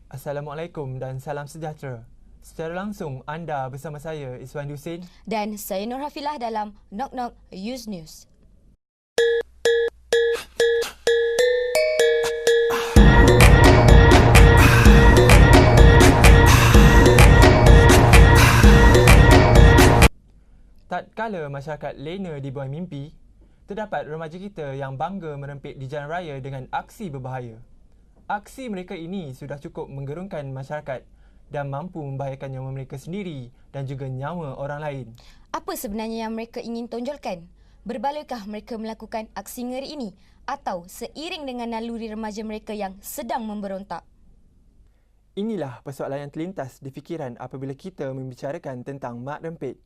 Assalamualaikum dan salam sejahtera. Secara langsung, anda bersama saya, Iswan Husin. Dan saya Nur Hafilah dalam Knock Knock Use News. Tatkala masyarakat lena dibuai mimpi, terdapat remaja kita yang bangga merempit di jalan raya dengan aksi berbahaya. Aksi mereka ini sudah cukup menggerunkan masyarakat dan mampu membahayakan nyawa mereka sendiri dan juga nyawa orang lain. Apa sebenarnya yang mereka ingin tonjolkan? Berbalaikah mereka melakukan aksi ngeri ini atau seiring dengan naluri remaja mereka yang sedang memberontak? Inilah persoalan yang terlintas di fikiran apabila kita membicarakan tentang mak rempit.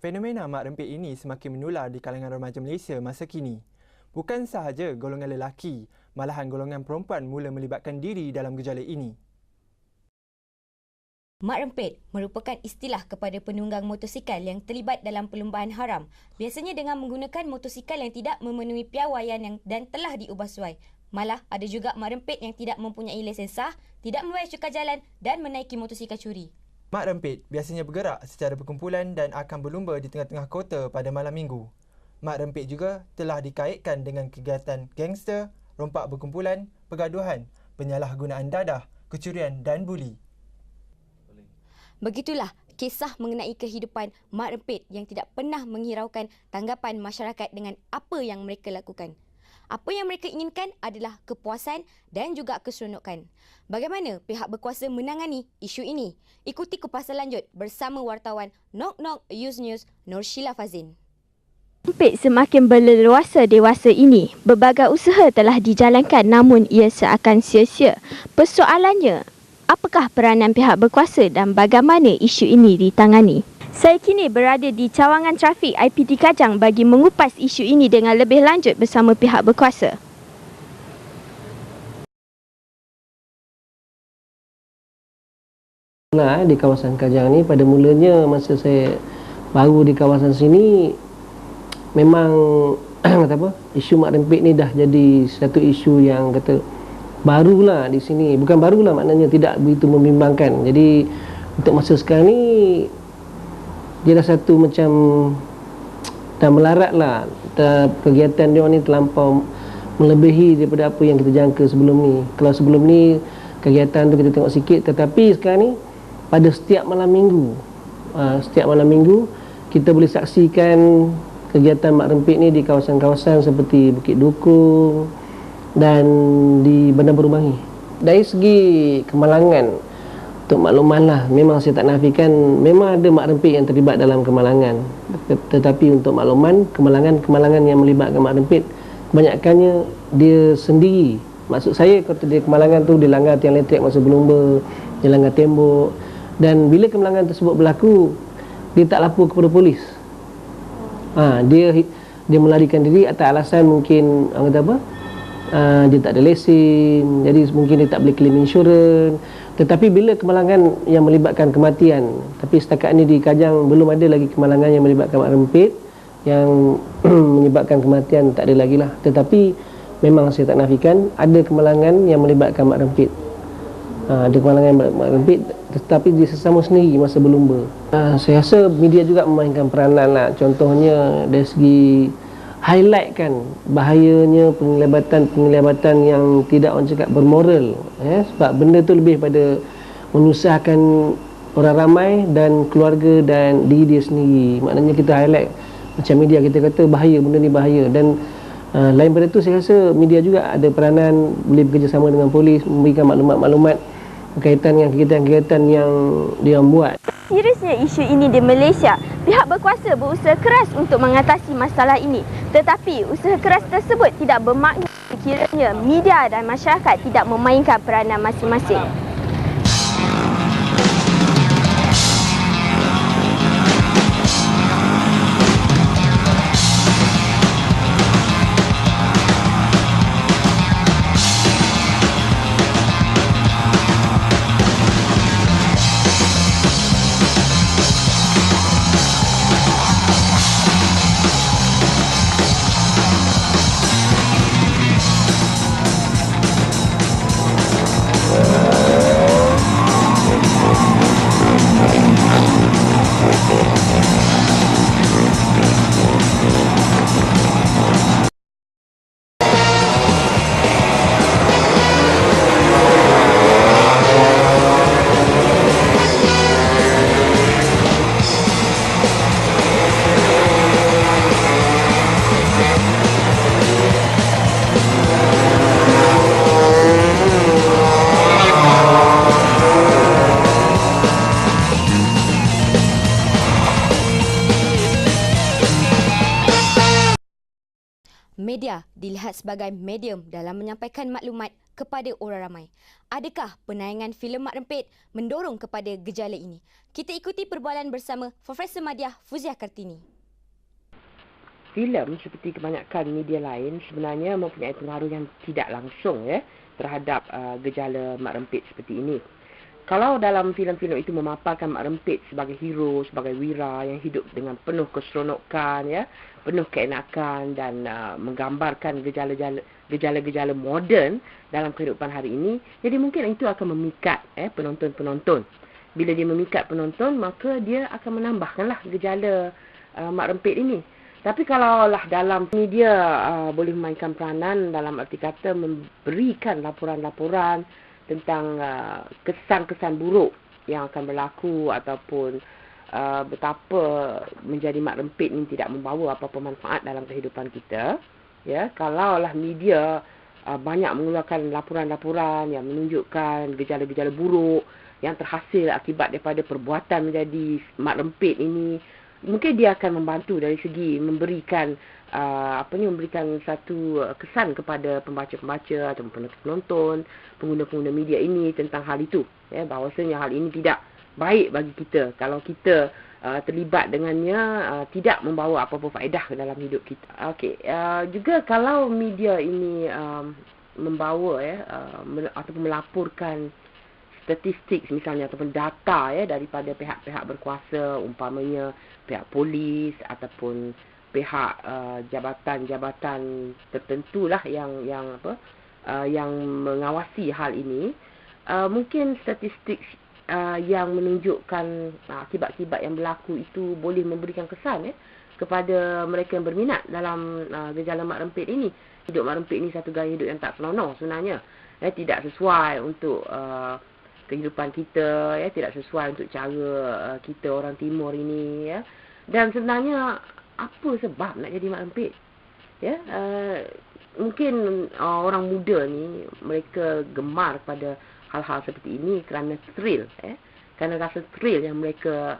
Fenomena mak rempit ini semakin menular di kalangan remaja Malaysia masa kini. Bukan sahaja golongan lelaki, malahan golongan perempuan mula melibatkan diri dalam gejala ini. Mak rempit merupakan istilah kepada penunggang motosikal yang terlibat dalam perlumbaan haram, biasanya dengan menggunakan motosikal yang tidak memenuhi piawaian dan telah diubah suai. Malah ada juga mak rempit yang tidak mempunyai lesen sah, tidak membayar cukai jalan dan menaiki motosikal curi. Mak rempit biasanya bergerak secara berkumpulan dan akan berlumba di tengah-tengah kota pada malam minggu. Mak rempit juga telah dikaitkan dengan kegiatan gangster, rompak berkumpulan, pergaduhan, penyalahgunaan dadah, kecurian dan buli. Begitulah kisah mengenai kehidupan mak rempit yang tidak pernah menghiraukan tanggapan masyarakat dengan apa yang mereka lakukan. Apa yang mereka inginkan adalah kepuasan dan juga keseronokan. Bagaimana pihak berkuasa menangani isu ini? Ikuti kupasan lanjut bersama wartawan Knock Knock Use News Nur Sheila Fazin. Rempit semakin berleluasa dewasa ini. Berbagai usaha telah dijalankan namun ia seakan sia-sia. Persoalannya, apakah peranan pihak berkuasa dan bagaimana isu ini ditangani? Saya kini berada di cawangan trafik IPT Kajang bagi mengupas isu ini dengan lebih lanjut bersama pihak berkuasa. Di kawasan Kajang ni pada mulanya masa saya baru di kawasan sini memang kata apa, isu mak rempit ni dah jadi satu isu yang kata barulah di sini. Bukan barulah, maknanya tidak begitu membimbangkan. Jadi untuk masa sekarang ni dia dah satu macam dah melarat lah. Kegiatan dia ni terlampau melebihi daripada apa yang kita jangka sebelum ni. Kalau sebelum ni kegiatan tu kita tengok sikit, tetapi sekarang ni pada setiap malam minggu kita boleh saksikan kegiatan mak rempit ni di kawasan-kawasan seperti Bukit Dukung dan di Bandar Baru Bangi. Dari segi kemalangan, untuk makluman lah, memang saya tak nafikan memang ada mak rempit yang terlibat dalam kemalangan. Tetapi untuk makluman, kemalangan yang melibatkan mak rempit kebanyakannya dia sendiri. Maksud saya, kalau dia kemalangan tu dia langgar tiang elektrik masa berlumba, dia langgar tembok, dan bila kemalangan tersebut berlaku dia tak lapor kepada polis. Dia melarikan diri atas alasan mungkin dia tak ada lesen, jadi mungkin dia tak boleh claim insurans. Tetapi bila kemalangan yang melibatkan kematian, tapi setakat ni di Kajang belum ada lagi kemalangan yang melibatkan mak rempit yang menyebabkan kematian, tak ada lagi lah. Tetapi memang saya tak nafikan ada kemalangan yang melibatkan mak rempit. Ada kemalangan mak rempit tetapi dia sesama sendiri masa berlumba. Saya rasa media juga memainkan peranan lah. Contohnya dari segi highlightkan bahayanya penglibatan yang tidak orang cakap bermoral, sebab benda tu lebih pada menyusahkan orang ramai dan keluarga dan diri dia sendiri. Maknanya kita highlight macam media, kita kata bahaya, benda ni bahaya. Dan lain pada tu saya rasa media juga ada peranan, boleh bekerjasama dengan polis, memberikan maklumat-maklumat berkaitan dengan kegiatan-kegiatan yang dia buat. Seriusnya isu ini di Malaysia, pihak berkuasa berusaha keras untuk mengatasi masalah ini. Tetapi usaha keras tersebut tidak bermakna sekiranya media dan masyarakat tidak memainkan peranan masing-masing. dilihat sebagai medium dalam menyampaikan maklumat kepada orang ramai. Adakah penayangan filem Mak Rempit mendorong kepada gejala ini? Kita ikuti perbualan bersama Profesor Madya Fuziah Kartini. Filem seperti kebanyakan media lain sebenarnya mempunyai pengaruh yang tidak langsung terhadap gejala Mak Rempit seperti ini. Kalau dalam filem-filem itu memaparkan Mak Rempit sebagai hero, sebagai wira yang hidup dengan penuh keseronokan, penuh keenakan dan menggambarkan gejala-gejala moden dalam kehidupan hari ini, jadi mungkin itu akan memikat penonton-penonton. Bila dia memikat penonton, maka dia akan menambahkanlah gejala Mak Rempit ini. Tapi kalaulah dalam media boleh memainkan peranan dalam arti kata memberikan laporan-laporan tentang kesan-kesan buruk yang akan berlaku ataupun betapa menjadi Mak Rempit ini tidak membawa apa-apa manfaat dalam kehidupan kita. Kalaulah media banyak mengeluarkan laporan-laporan yang menunjukkan gejala-gejala buruk yang terhasil akibat daripada perbuatan menjadi Mak Rempit ini, mungkin dia akan membantu dari segi memberikan memberikan satu kesan kepada pembaca-pembaca atau penonton-penonton, pengguna-pengguna media ini tentang hal itu, bahawasanya hal ini tidak baik bagi kita. Kalau kita terlibat dengannya, tidak membawa apa-apa faedah dalam hidup kita. Juga kalau media ini membawa ataupun melaporkan statistik misalnya ataupun data daripada pihak-pihak berkuasa, umpamanya pihak polis ataupun pihak jabatan-jabatan tertentulah yang mengawasi hal ini, mungkin statistik yang menunjukkan akibat-akibat yang berlaku itu boleh memberikan kesan kepada mereka yang berminat dalam gejala Mak Rempit ini. Hidup Mak Rempit ini satu gaya hidup yang tak senonoh sebenarnya, tidak sesuai untuk kehidupan kita, tidak sesuai untuk cara kita orang timur ini, dan sebenarnya apa sebab nak jadi Mak Rempit? Mungkin orang muda ni mereka gemar pada hal-hal seperti ini kerana thrill, kerana rasa thrill yang mereka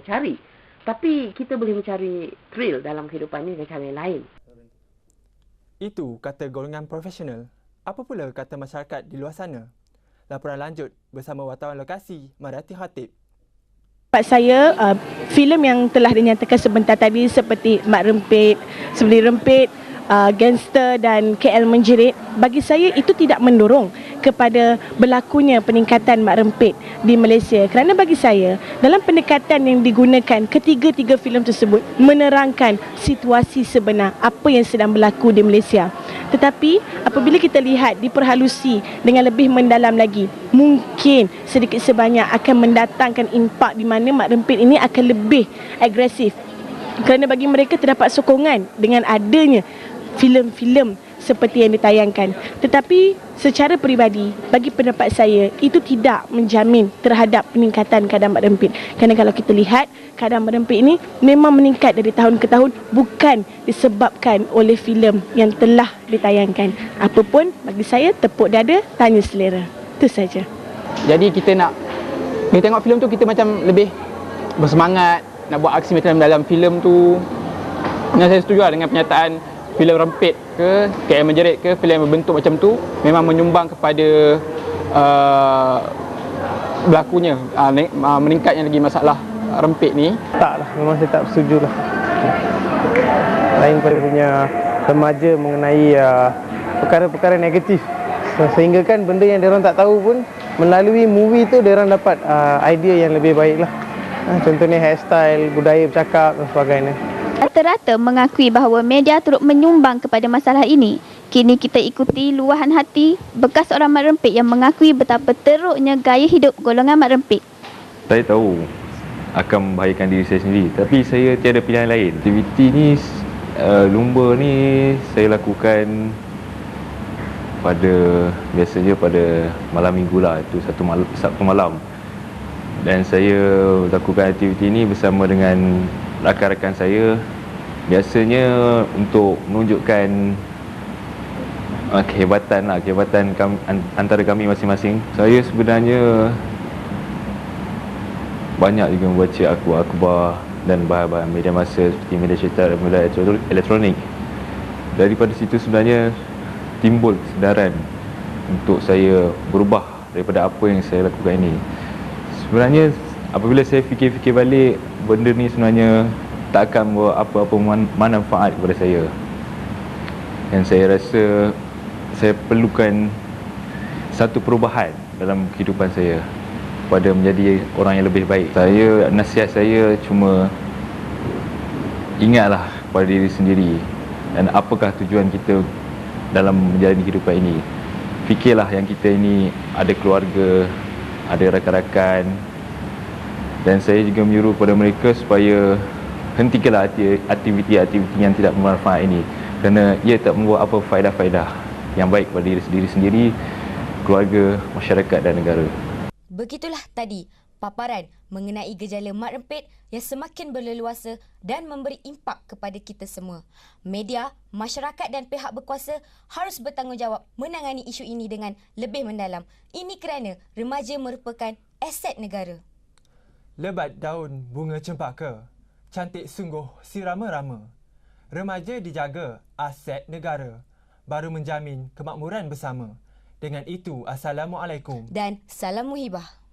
cari. Tapi kita boleh mencari thrill dalam kehidupan ini dengan cara yang lain. Itu kata golongan profesional. Apa pula kata masyarakat di luar sana? Laporan lanjut bersama wartawan lokasi Marati Khatib. Pada saya, filem yang telah dinyatakan sebentar tadi seperti Mak Rempit, Sebeli Rempit, Gangster dan KL Menjerit, bagi saya itu tidak mendorong kepada berlakunya peningkatan Mak Rempit di Malaysia. Kerana bagi saya, dalam pendekatan yang digunakan, ketiga-tiga filem tersebut menerangkan situasi sebenar apa yang sedang berlaku di Malaysia. Tetapi apabila kita lihat diperhalusi dengan lebih mendalam lagi, mungkin sedikit sebanyak akan mendatangkan impak di mana Mak Rempit ini akan lebih agresif. Kerana bagi mereka terdapat sokongan dengan adanya filem-filem seperti yang ditayangkan. Tetapi secara peribadi, bagi pendapat saya, itu tidak menjamin terhadap peningkatan kadar Mak Rempit. Kerana kalau kita lihat, kadar Mak Rempit ini memang meningkat dari tahun ke tahun, bukan disebabkan oleh filem yang telah ditayangkan. Apapun, bagi saya, tepuk dada, tanya selera. Itu saja. Jadi bila tengok filem tu, kita macam lebih bersemangat nak buat aksi macam dalam filem tu. Dan saya setuju dengan pernyataan filem Rempit ke, KL Menjerit ke, filem yang berbentuk macam tu memang menyumbang kepada berlakunya meningkatnya lagi masalah Rempit ni. Taklah, memang saya tak setuju lah. Lain pada punya remaja mengenai perkara-perkara negatif. Sehingga kan benda yang diorang tak tahu pun melalui movie tu diorang dapat idea yang lebih baik lah. Contohnya hairstyle, budaya bercakap dan sebagainya. Rata-rata mengakui bahawa media turut menyumbang kepada masalah ini. Kini kita ikuti luahan hati bekas orang Mak Rempit yang mengakui betapa teruknya gaya hidup golongan Mak Rempit. Saya tahu akan membahayakan diri saya sendiri, tapi saya tiada pilihan lain. Aktiviti ni, lumba ni saya lakukan biasanya pada malam minggu lah, itu Sabtu malam. Dan saya lakukan aktiviti ini bersama dengan rakan-rakan saya, biasanya untuk menunjukkan kehebatan antara kami masing-masing. Saya sebenarnya banyak juga membaca akhbar dan bahan-bahan media massa seperti media cetak dan media elektronik. daripada situ sebenarnya timbul kesedaran untuk saya berubah daripada apa yang saya lakukan ini. Sebenarnya apabila saya fikir-fikir balik, benda ni sebenarnya tak akan membawa apa-apa manfaat kepada saya. Dan saya rasa saya perlukan satu perubahan dalam kehidupan saya pada menjadi orang yang lebih baik. Nasihat saya cuma ingatlah pada diri sendiri dan apakah tujuan kita dalam menjalani kehidupan ini. Fikirlah yang kita ini ada keluarga, ada rakan-rakan, dan saya juga menyuruh kepada mereka supaya hentikanlah aktiviti-aktiviti yang tidak bermanfaat ini, kerana ia tak membawa apa faedah-faedah yang baik kepada diri sendiri, keluarga, masyarakat dan negara. Begitulah tadi paparan mengenai gejala mat rempit yang semakin berleluasa dan memberi impak kepada kita semua. Media, masyarakat dan pihak berkuasa harus bertanggungjawab menangani isu ini dengan lebih mendalam. Ini kerana remaja merupakan aset negara. Lebat daun bunga cempaka, cantik sungguh si rama-rama. Remaja dijaga, aset negara, baru menjamin kemakmuran bersama. Dengan itu, Assalamualaikum. Dan salam muhibah.